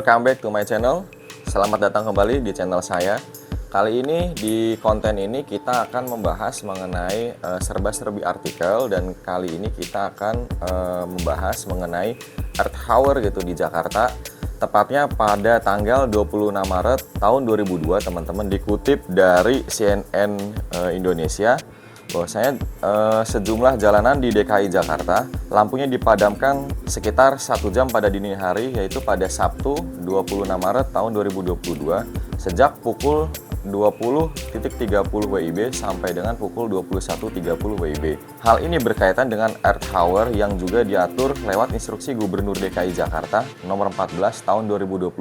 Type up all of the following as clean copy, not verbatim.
welcome back to my channel. Selamat datang kembali di channel saya. Kali ini di konten ini kita akan membahas mengenai serba-serbi artikel, dan kali ini kita akan membahas mengenai Earth Hour gitu di Jakarta. Tepatnya pada tanggal 26 Maret tahun 2002, teman-teman, dikutip dari CNN Indonesia bahwasanya sejumlah jalanan di DKI Jakarta lampunya dipadamkan sekitar 1 jam pada dini hari, yaitu pada Sabtu 26 Maret tahun 2022 sejak pukul 20.30 WIB sampai dengan pukul 21.30 WIB. Hal ini berkaitan dengan Earth Hour yang juga diatur lewat instruksi Gubernur DKI Jakarta nomor 14 tahun 2021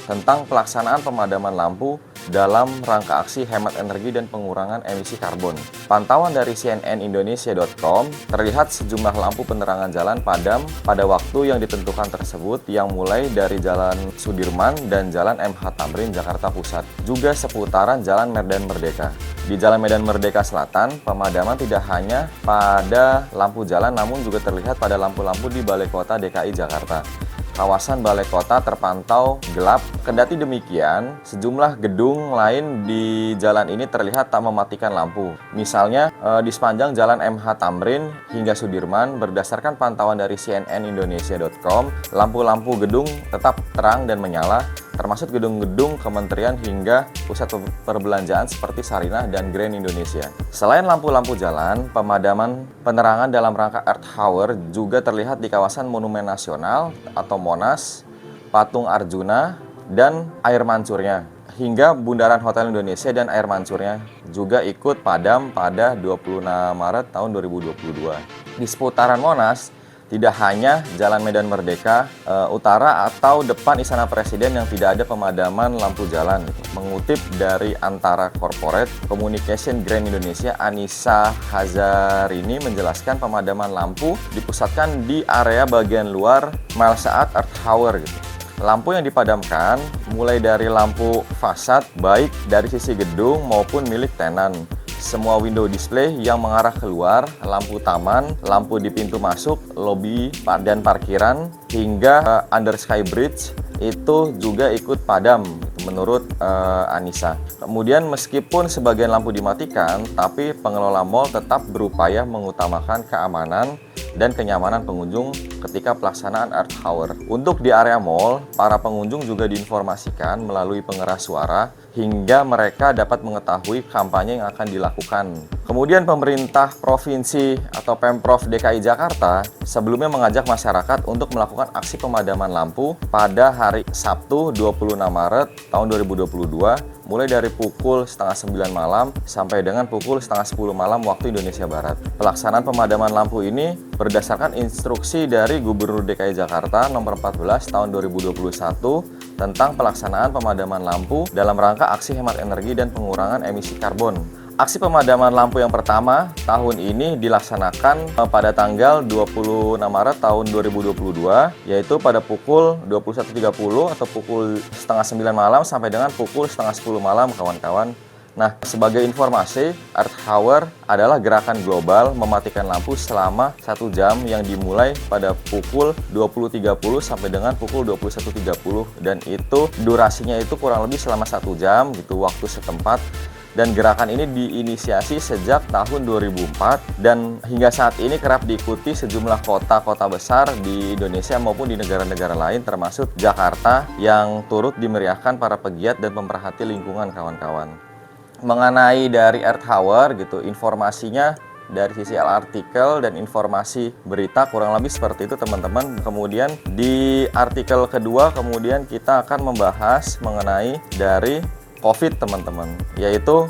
tentang pelaksanaan pemadaman lampu dalam rangka aksi hemat energi dan pengurangan emisi karbon. Pantauan dari cnnindonesia.com terlihat sejumlah lampu penerangan jalan padam pada waktu yang ditentukan tersebut, yang mulai dari Jalan Sudirman dan Jalan MH Tamrin Jakarta Pusat, juga seputaran Jalan Medan Merdeka. Di Jalan Medan Merdeka Selatan, pemadaman tidak hanya pada lampu jalan namun juga terlihat pada lampu-lampu di Balai Kota DKI Jakarta. Kawasan Balai Kota terpantau gelap. Kendati demikian, sejumlah gedung lain di jalan ini terlihat tak mematikan lampu. Misalnya di sepanjang Jalan MH Tamrin hingga Sudirman, berdasarkan pantauan dari cnnindonesia.com, lampu-lampu gedung tetap terang dan menyala, termasuk gedung-gedung kementerian hingga pusat perbelanjaan seperti Sarinah dan Grand Indonesia. Selain lampu-lampu jalan, pemadaman penerangan dalam rangka Earth Hour juga terlihat di kawasan Monumen Nasional atau Monas, Patung Arjuna, dan air mancurnya. Hingga Bundaran Hotel Indonesia dan air mancurnya juga ikut padam pada 26 Maret tahun 2022. Di seputaran Monas, tidak hanya Jalan Medan Merdeka Utara atau depan Istana Presiden yang tidak ada pemadaman lampu jalan. Mengutip dari Antara Corporate Communication Grand Indonesia, Anissa Hazarini menjelaskan pemadaman lampu dipusatkan di area bagian luar mile saat Earth Hour gitu. Lampu yang dipadamkan mulai dari lampu fasad baik dari sisi gedung maupun milik tenan. Semua window display yang mengarah keluar, lampu taman, lampu di pintu masuk, lobi dan parkiran, hingga under sky bridge itu juga ikut padam menurut Anissa. Kemudian meskipun sebagian lampu dimatikan, tapi pengelola mal tetap berupaya mengutamakan keamanan dan kenyamanan pengunjung ketika pelaksanaan Earth Hour. Untuk di area mal, para pengunjung juga diinformasikan melalui pengeras suara hingga mereka dapat mengetahui kampanye yang akan dilakukan. Kemudian pemerintah provinsi atau Pemprov DKI Jakarta sebelumnya mengajak masyarakat untuk melakukan aksi pemadaman lampu pada hari Sabtu 26 Maret tahun 2022 mulai dari pukul setengah 9 malam sampai dengan pukul setengah 10 malam waktu Indonesia Barat. Pelaksanaan pemadaman lampu ini berdasarkan instruksi dari Gubernur DKI Jakarta nomor 14 tahun 2021 tentang pelaksanaan pemadaman lampu dalam rangka aksi hemat energi dan pengurangan emisi karbon. Aksi pemadaman lampu yang pertama tahun ini dilaksanakan pada tanggal 26 Maret tahun 2022, yaitu pada pukul 21.30 atau pukul setengah 9 malam sampai dengan pukul setengah 10 malam, kawan-kawan. Nah, sebagai informasi, Earth Hour adalah gerakan global mematikan lampu selama 1 jam yang dimulai pada pukul 20.30 sampai dengan pukul 21.30, dan itu durasinya itu kurang lebih selama 1 jam gitu waktu setempat. Dan gerakan ini diinisiasi sejak tahun 2004 dan hingga saat ini kerap diikuti sejumlah kota-kota besar di Indonesia maupun di negara-negara lain termasuk Jakarta yang turut dimeriahkan para pegiat dan pemerhati lingkungan, kawan-kawan. Mengenai dari Earth Hour gitu, informasinya dari sisi artikel dan informasi berita kurang lebih seperti itu, teman-teman. Kemudian di artikel kedua kemudian kita akan membahas mengenai dari COVID, teman-teman, yaitu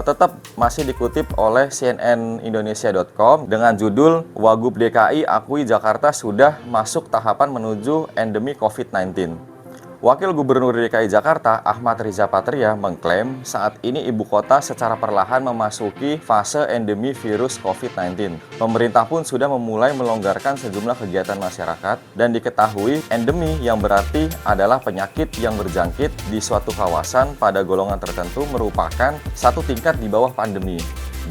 tetap masih dikutip oleh cnnindonesia.com dengan judul Wagub DKI akui Jakarta sudah masuk tahapan menuju endemi COVID-19. Wakil Gubernur DKI Jakarta, Ahmad Riza Patria, mengklaim saat ini ibu kota secara perlahan memasuki fase endemi virus COVID-19. Pemerintah pun sudah memulai melonggarkan sejumlah kegiatan masyarakat dan diketahui endemi yang berarti adalah penyakit yang berjangkit di suatu kawasan pada golongan tertentu merupakan satu tingkat di bawah pandemi.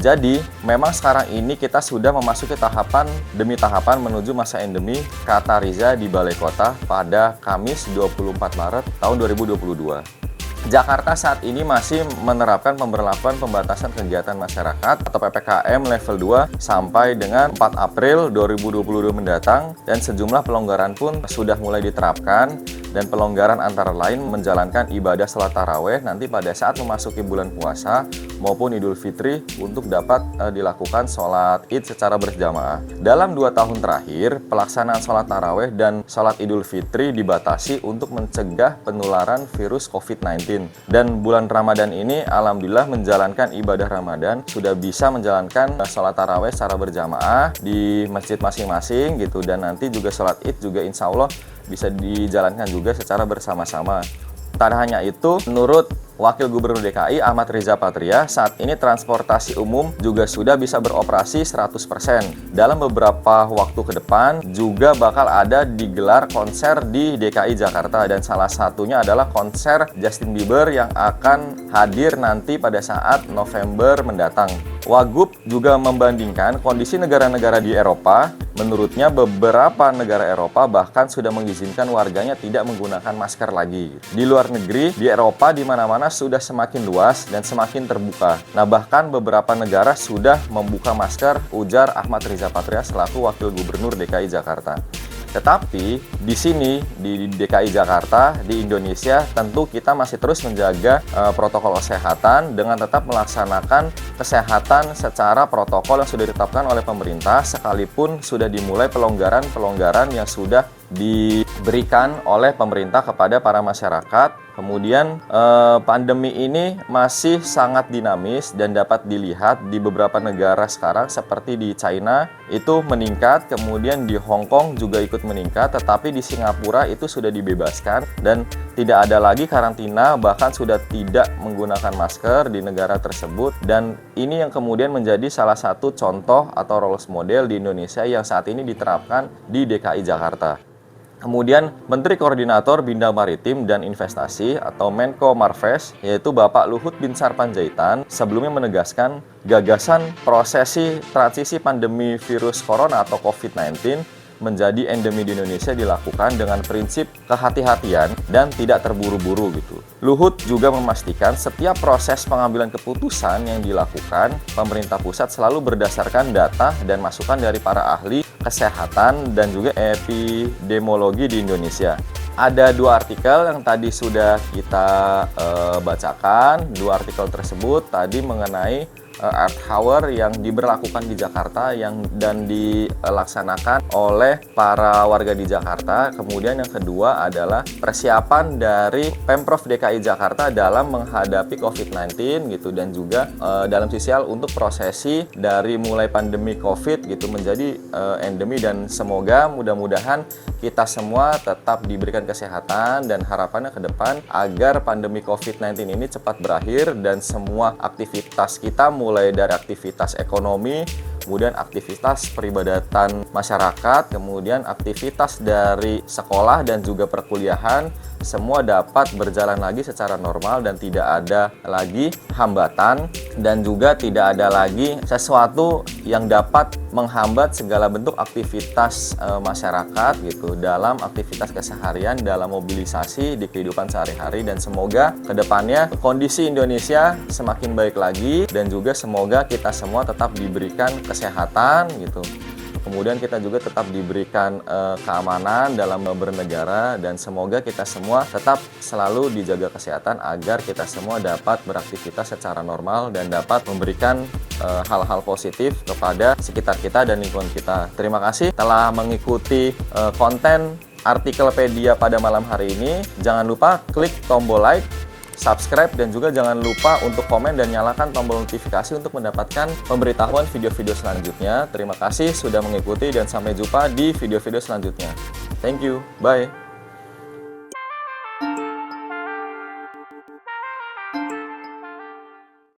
Jadi, memang sekarang ini kita sudah memasuki tahapan demi tahapan menuju masa endemi kata Riza di Balai Kota pada Kamis 24 Maret tahun 2022. Jakarta saat ini masih menerapkan pemberlakuan pembatasan kegiatan masyarakat atau PPKM level 2 sampai dengan 4 April 2022 mendatang, dan sejumlah pelonggaran pun sudah mulai diterapkan, dan pelonggaran antara lain menjalankan ibadah salat taraweh nanti pada saat memasuki bulan puasa maupun Idul Fitri untuk dapat dilakukan sholat Id secara berjamaah. Dalam 2 tahun terakhir, pelaksanaan sholat taraweh dan sholat Idul Fitri dibatasi untuk mencegah penularan virus COVID-19. Dan bulan Ramadan ini alhamdulillah menjalankan ibadah Ramadan sudah bisa menjalankan sholat taraweh secara berjamaah di masjid masing-masing gitu, dan nanti juga sholat Id juga insya Allah bisa dijalankan juga secara bersama-sama. Tak hanya itu, menurut Wakil Gubernur DKI Ahmad Riza Patria, saat ini transportasi umum juga sudah bisa beroperasi 100%. Dalam beberapa waktu ke depan juga bakal ada digelar konser di DKI Jakarta, dan salah satunya adalah konser Justin Bieber yang akan hadir nanti pada saat November mendatang. Wagub juga membandingkan kondisi negara-negara di Eropa. Menurutnya beberapa negara Eropa bahkan sudah mengizinkan warganya tidak menggunakan masker lagi. Di luar negeri, di Eropa di mana-mana sudah semakin luas dan semakin terbuka. Nah, bahkan beberapa negara sudah membuka masker, ujar Ahmad Riza Patria selaku Wakil Gubernur DKI Jakarta. Tetapi di sini di DKI Jakarta, di Indonesia, tentu kita masih terus menjaga protokol kesehatan dengan tetap melaksanakan kesehatan secara protokol yang sudah ditetapkan oleh pemerintah, sekalipun sudah dimulai pelonggaran-pelonggaran yang sudah diberikan oleh pemerintah kepada para masyarakat. Kemudian pandemi ini masih sangat dinamis dan dapat dilihat di beberapa negara sekarang seperti di China itu meningkat, kemudian di Hong Kong juga ikut meningkat, tetapi di Singapura itu sudah dibebaskan dan tidak ada lagi karantina, bahkan sudah tidak menggunakan masker di negara tersebut. Dan ini yang kemudian menjadi salah satu contoh atau role model di Indonesia yang saat ini diterapkan di DKI Jakarta. Kemudian Menteri Koordinator Bidang Maritim dan Investasi atau Menko Marves, yaitu Bapak Luhut Binsar Panjaitan, sebelumnya menegaskan gagasan prosesi transisi pandemi virus corona atau COVID-19 menjadi endemi di Indonesia dilakukan dengan prinsip kehati-hatian dan tidak terburu-buru gitu. Luhut juga memastikan setiap proses pengambilan keputusan yang dilakukan pemerintah pusat selalu berdasarkan data dan masukan dari para ahli kesehatan dan juga epidemiologi di Indonesia. Ada 2 artikel yang tadi sudah kita bacakan. 2 artikel tersebut tadi mengenai Earth Hour yang diberlakukan di Jakarta dan dilaksanakan oleh para warga di Jakarta. Kemudian yang kedua adalah persiapan dari Pemprov DKI Jakarta dalam menghadapi COVID-19 gitu, dan juga dalam sisi hal untuk prosesi dari mulai pandemi COVID gitu menjadi endemi, dan semoga mudah-mudahan kita semua tetap diberikan kesehatan dan harapannya ke depan agar pandemi COVID-19 ini cepat berakhir dan semua aktivitas kita mulai dari aktivitas ekonomi, kemudian aktivitas peribadatan masyarakat, kemudian aktivitas dari sekolah dan juga perkuliahan, semua dapat berjalan lagi secara normal dan tidak ada lagi hambatan, dan juga tidak ada lagi sesuatu yang dapat menghambat segala bentuk aktivitas masyarakat gitu dalam aktivitas keseharian, dalam mobilisasi di kehidupan sehari-hari. Dan semoga kedepannya kondisi Indonesia semakin baik lagi, dan juga semoga kita semua tetap diberikan kesehatan gitu. Kemudian kita juga tetap diberikan keamanan dalam bernegara, dan semoga kita semua tetap selalu dijaga kesehatan agar kita semua dapat beraktivitas secara normal dan dapat memberikan hal-hal positif kepada sekitar kita dan lingkungan kita. Terima kasih telah mengikuti konten Artikelpedia pada malam hari ini. Jangan lupa klik tombol like, subscribe, dan juga jangan lupa untuk komen dan nyalakan tombol notifikasi untuk mendapatkan pemberitahuan video-video selanjutnya. Terima kasih sudah mengikuti dan sampai jumpa di video-video selanjutnya. Thank you, bye.